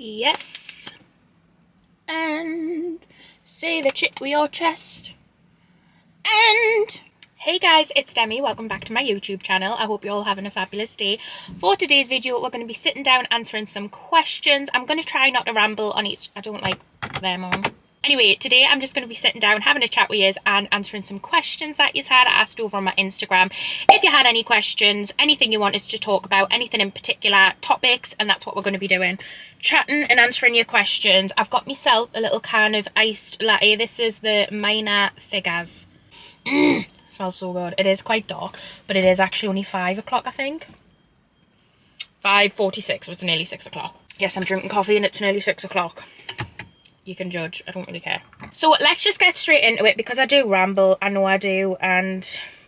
Yes. And say the chick with your chest. And hey guys, it's Demi. Welcome back to my YouTube channel. I hope you're all having a fabulous day. For today's video, we're going to be sitting down answering some questions. I'm going to try not to ramble on each. I don't like them on. Anyway, today I'm just going to be sitting down, having a chat with you and answering some questions that you've had asked over on my Instagram. If you had any questions, anything you want us to talk about, anything in particular, topics, and that's what we're going to be doing. Chatting and answering your questions. I've got myself a little can of iced latte. This is the Minor Figures. Smells so good. It is quite dark, but it is actually only 5 o'clock, I think. 5:46, so it's nearly 6 o'clock. Yes, I'm drinking coffee and it's nearly 6 o'clock. You can judge, I don't really care. So let's just get straight into it because I do ramble, I know I do, and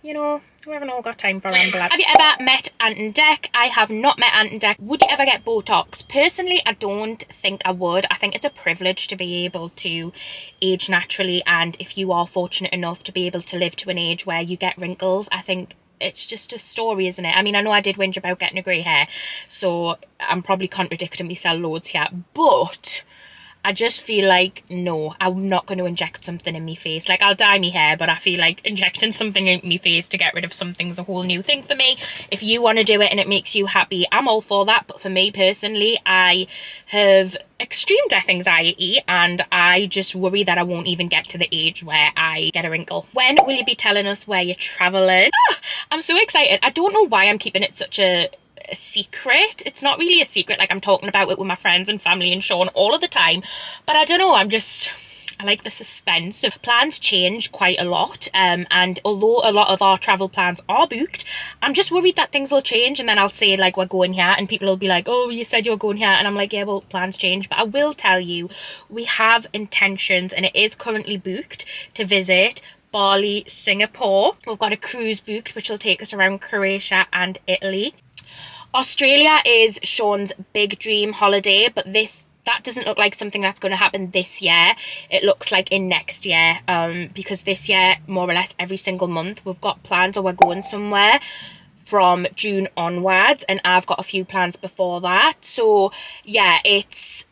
you know, we haven't all got time for rambling. Have you ever met Ant and Dec? I have not met Ant and Dec. Would you ever get Botox? Personally, I don't think I would. I think it's a privilege to be able to age naturally, and if you are fortunate enough to be able to live to an age where you get wrinkles, I think it's just a story, isn't it? I mean, I know I did whinge about getting a grey hair, so I'm probably contradicting myself loads here, but I just feel like, no, I'm not going to inject something in my face. Like, I'll dye my hair, but I feel like injecting something in my face to get rid of something's a whole new thing for me. If you want to do it and it makes you happy, I'm all for that. But for me personally, I have extreme death anxiety and I just worry that I won't even get to the age where I get a wrinkle. When will you be telling us where you're travelling? I'm so excited. I don't know why I'm keeping it such a secret. It's not really a secret, like I'm talking about it with my friends and family and Sean all of the time, but I don't know, I like the suspense. Plans change quite a lot, and although a lot of our travel plans are booked, I'm just worried that things will change and then I'll say like we're going here and people will be like, oh, you said you were going here, and I'm like, yeah, well, plans change. But I will tell you, we have intentions and it is currently booked to visit Bali, Singapore. We've got a cruise booked which will take us around Croatia and Italy. Australia is Sean's big dream holiday, but that doesn't look like something that's going to happen this year. It looks like in next year, because this year, more or less every single month, we've got plans or we're going somewhere from June onwards, and I've got a few plans before that. So yeah, it's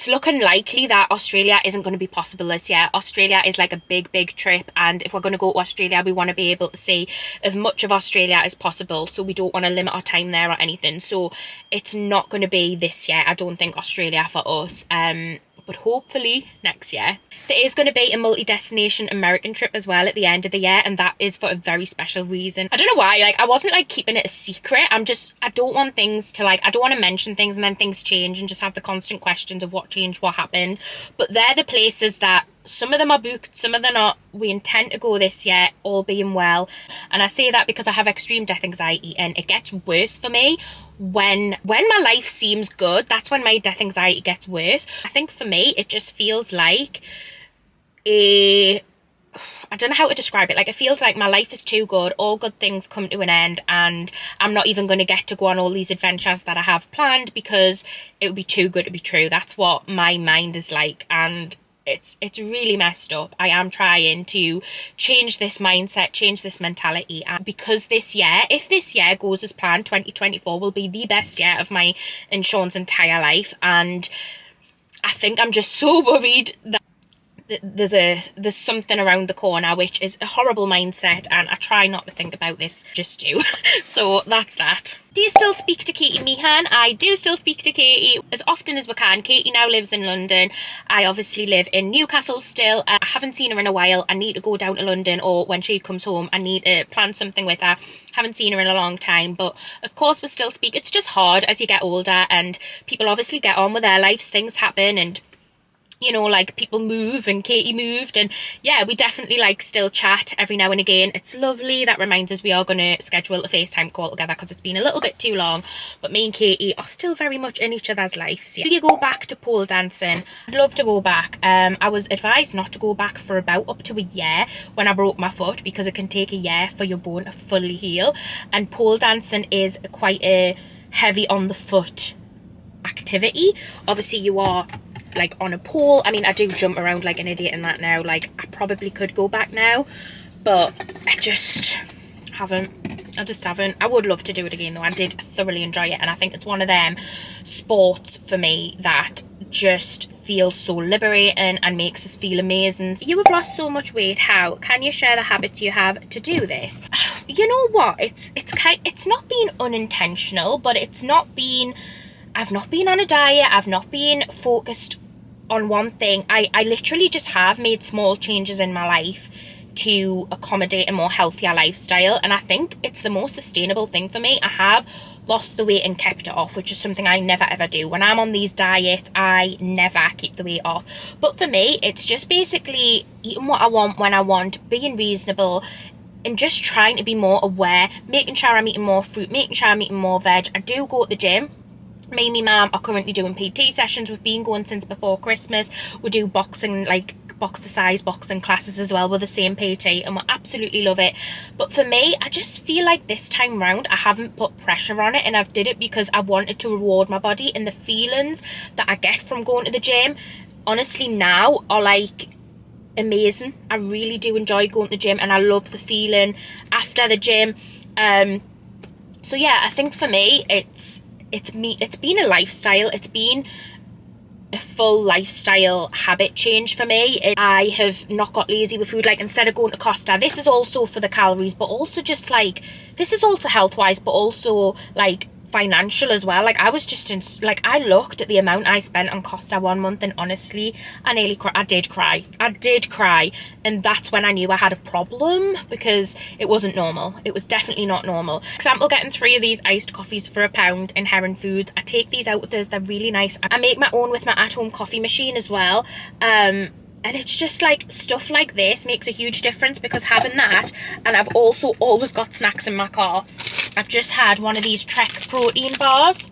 looking likely that Australia isn't going to be possible this year. Australia is like a big trip, and if we're going to go to Australia, we want to be able to see as much of Australia as possible, so we don't want to limit our time there or anything. So it's not going to be this year, I don't think, Australia for us, but hopefully next year. There is going to be a multi-destination American trip as well at the end of the year, and that is for a very special reason. I don't know why, like I wasn't like keeping it a secret. I don't want things to I don't want to mention things and then things change and just have the constant questions of what changed, what happened. But they're the places that some of them are booked, some of them are not. We intend to go this year, all being well. And I say that because I have extreme death anxiety and it gets worse for me when my life seems good. That's when my death anxiety gets worse. I think for me, it just feels like I don't know how to describe it. Like, it feels like my life is too good. All good things come to an end and I'm not even going to get to go on all these adventures that I have planned because it would be too good to be true. That's what my mind is like, and it's really messed up. I am trying to change this mindset, change this mentality, and because this year, if this year goes as planned, 2024 will be the best year of my and Sean's entire life. And I think I'm just so worried that there's something around the corner, which is a horrible mindset, and I try not to think about this, just do. So that's that. Do you still speak to Katie Meehan? I do still speak to Katie as often as we can. Katie now lives in London. I obviously live in Newcastle still. I haven't seen her in a while. I need to go down to London, or when she comes home, I need to plan something with her. Haven't seen her in a long time, but of course we still speak. It's just hard as you get older and people obviously get on with their lives. Things happen and, you know, like people move, and Katie moved, and yeah, we definitely like still chat every now and again. It's lovely. That reminds us we are going to schedule a FaceTime call together because it's been a little bit too long, but me and Katie are still very much in each other's lives. Yeah. Will you go back to pole dancing? I'd love to go back. I was advised not to go back for about up to a year when I broke my foot, because it can take a year for your bone to fully heal, and pole dancing is quite a heavy on the foot activity. Obviously you are like on a pole. I mean, I do jump around like an idiot in that now. Like, I probably could go back now, but I just haven't I just haven't. I would love to do it again though. I did thoroughly enjoy it, and I think it's one of them sports for me that just feels so liberating and makes us feel amazing. You have lost so much weight. How can you share the habits you have to do this? You know what? It's not been unintentional, but it's not been. I've not been on a diet. I've not been focused on one thing. I literally just have made small changes in my life to accommodate a more healthier lifestyle, and I think it's the most sustainable thing for me. I have lost the weight and kept it off, which is something I never ever do. When I'm on these diets, I never keep the weight off. But for me, it's just basically eating what I want when I want, being reasonable, and just trying to be more aware, making sure I'm eating more fruit, making sure I'm eating more veg. I do go to the gym. Me and my mum are currently doing PT sessions. We've been going since before Christmas. We do boxing, like boxercise boxing classes as well with the same PT, and we absolutely love it. But for me, I just feel like this time round I haven't put pressure on it, and I've did it because I wanted to reward my body, and the feelings that I get from going to the gym honestly now are like amazing. I really do enjoy going to the gym, and I love the feeling after the gym. So yeah, I think for me it's been a lifestyle. It's been a full lifestyle habit change for me. I have not got lazy with food. Like, instead of going to Costa, this is also for the calories, but also just like, this is also health wise, but also like financial as well. Like, I was just in, like, I looked at the amount I spent on Costa 1 month, and honestly, I nearly I did cry, and that's when I knew I had a problem, because it wasn't normal. It was definitely not normal. For example, getting 3 of these iced coffees for £1 in Heron Foods. I take these out with us, they're really nice. I make my own with my at-home coffee machine as well. And it's just like, stuff like this makes a huge difference, because having that, and I've also always got snacks in my car. I've just had one of these Trek protein bars.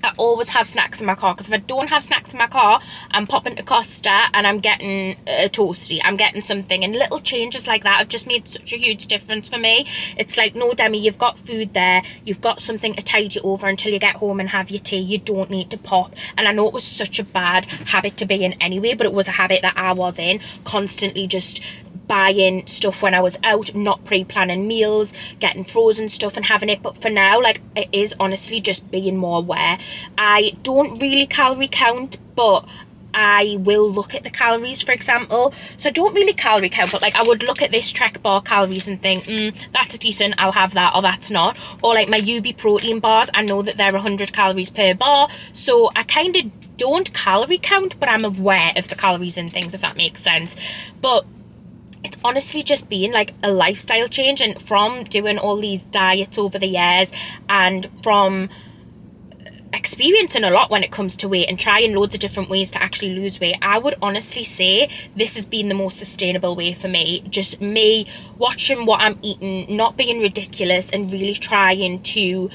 I always have snacks in my car, because if I don't have snacks in my car, I'm popping to Costa and I'm getting a toasty, I'm getting something, and little changes like that have just made such a huge difference for me. It's like, no Demi, you've got food there, you've got something to tide you over until you get home and have your tea, you don't need to pop. And I know it was such a bad habit to be in anyway, but it was a habit that I was in, constantly just buying stuff when I was out, not pre-planning meals, getting frozen stuff and having it. But for now, like, it is honestly just being more aware. I don't really calorie count, but I will look at the calories, for example. So I don't really calorie count, but like, I would look at this Trek bar calories and think, that's decent, I'll have that, or that's not. Or like my UB protein bars, I know that they're 100 calories per bar, so I kind of don't calorie count, but I'm aware of the calories and things, if that makes sense. But it's honestly just been like a lifestyle change, and from doing all these diets over the years, and from experiencing a lot when it comes to weight and trying loads of different ways to actually lose weight, I would honestly say this has been the most sustainable way for me. Just me watching what I'm eating, not being ridiculous, and really trying to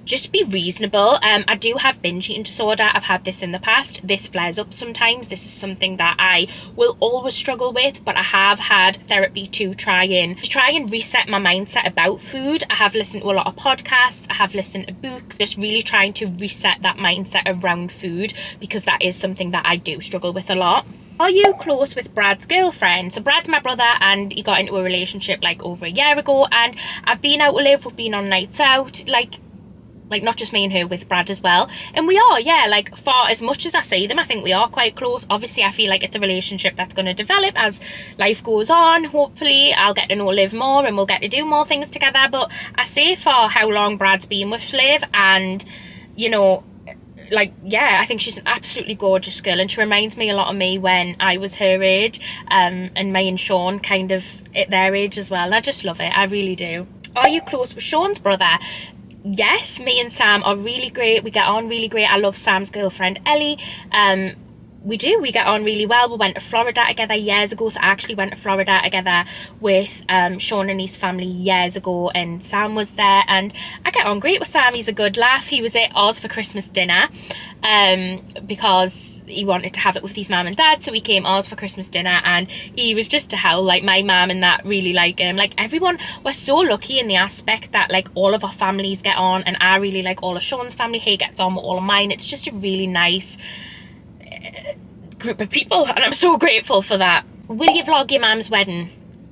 just be reasonable. I do have binge eating disorder. I've had this in the past. This flares up sometimes. This is something that I will always struggle with, but I have had therapy to try and reset my mindset about food. I have listened to a lot of podcasts. I have listened to books, just really trying to reset that mindset around food, because that is something that I do struggle with a lot. Are you close with Brad's girlfriend? So Brad's my brother, and he got into a relationship like over a year ago, and I've been out with Liv. We've been on nights out, like not just me and her, with Brad as well. And we are, yeah, like, for as much as I see them, I think we are quite close. Obviously, I feel like it's a relationship that's going to develop as life goes on. Hopefully, I'll get to know Liv more and we'll get to do more things together. But I say, for how long Brad's been with Liv, and, you know, like, yeah, I think she's an absolutely gorgeous girl, and she reminds me a lot of me when I was her age, and me and Sean kind of at their age as well. And I just love it. I really do. Are you close with Sean's brother? Yes, me and Sam are really great. We get on really great. I love Sam's girlfriend, Ellie. We get on really well. We went to Florida together years ago. So I actually went to Florida together with Sean and his family years ago, and Sam was there, and I get on great with Sam. He's a good laugh. He was at ours for Christmas dinner because he wanted to have it with his mum and dad, so he came ours for Christmas dinner, and he was just a howl. Like, my mum and that really like him. Like, everyone, we're so lucky in the aspect that like all of our families get on, and I really like all of Sean's family. He gets on with all of mine. It's just a really nice group of people, and I'm so grateful for that. Will you vlog your mum's wedding?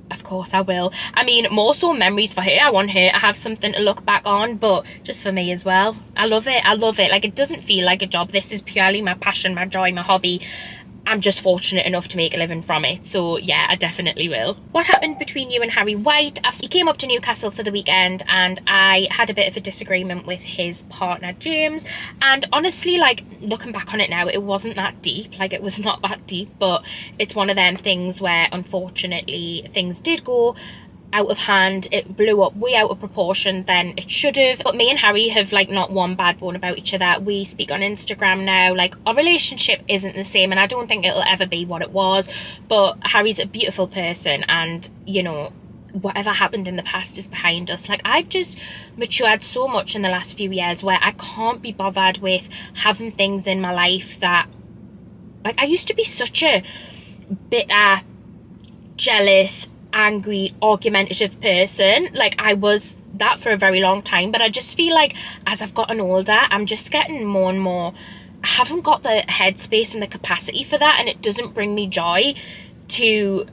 Of course I will. I mean, more so memories for her. I want her to have something to look back on, but just for me as well. I love it. I love it. Like, it doesn't feel like a job. This is purely my passion, my joy, my hobby. I'm just fortunate enough to make a living from it. So yeah, I definitely will. What happened between you and Harry White? He came up to Newcastle for the weekend and I had a bit of a disagreement with his partner, James. And honestly, like, looking back on it now, it wasn't that deep. Like, it was not that deep, but it's one of them things where unfortunately things did go out of hand. It blew up way out of proportion than it should have. But me and Harry have like not one bad bone about each other. We speak on Instagram now. Like, our relationship isn't the same and I don't think it'll ever be what it was, but Harry's a beautiful person and, you know, whatever happened in the past is behind us. Like, I've just matured so much in the last few years where I can't be bothered with having things in my life that, like, I used to be such a bitter, jealous, angry, argumentative person. Like, I was that for a very long time, but I just feel like as I've gotten older, I'm just getting more and more, I haven't got the headspace and the capacity for that, and it doesn't bring me joy to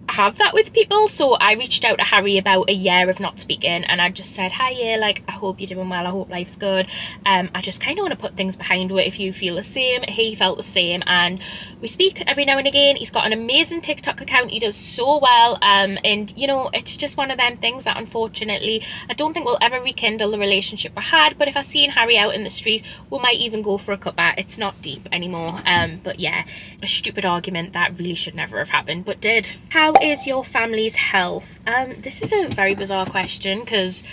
have that with people. So I reached out to Harry about a year of not speaking and I just said, hi, yeah, like, I hope you're doing well, I hope life's good. I just kind of want to put things behind it if you feel the same. He felt the same and we speak every now and again. He's got an amazing TikTok account, he does so well, and you know, it's just one of them things that unfortunately I don't think we'll ever rekindle the relationship we had, but if I seen Harry out in the street, we might even go for a cuppa. It's not deep anymore. But yeah, a stupid argument that really should never have happened, but did. How is your family's health? This is a very bizarre question because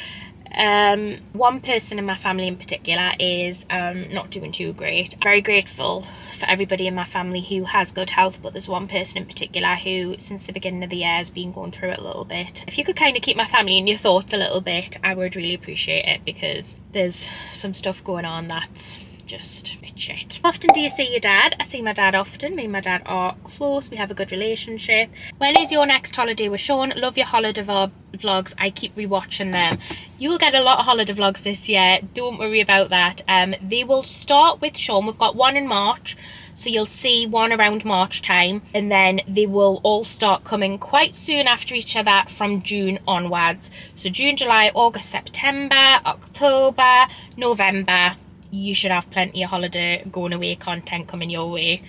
one person in my family in particular is not doing too great. I'm very grateful for everybody in my family who has good health, but there's one person in particular who since the beginning of the year has been going through it a little bit. If you could kind of keep my family in your thoughts a little bit, I would really appreciate it because there's some stuff going on that's just a bit shit. How often do you see your dad? I see my dad often. Me and my dad are close. We have a good relationship. When is your next holiday with Sean? Love your holiday vlogs. I keep rewatching them. You will get a lot of holiday vlogs this year. Don't worry about that. They will start with Sean. We've got one in March. So you'll see one around March time. And then they will all start coming quite soon after each other from June onwards. So June, July, August, September, October, November. You should have plenty of holiday going away content coming your way.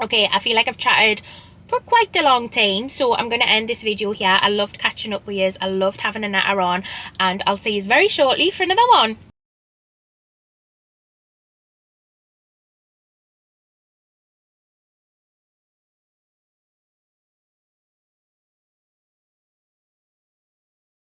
Okay, I feel like I've chatted for quite a long time, so I'm going to end this video here. I loved catching up with you. I loved having a natter on, and I'll see you very shortly for another one.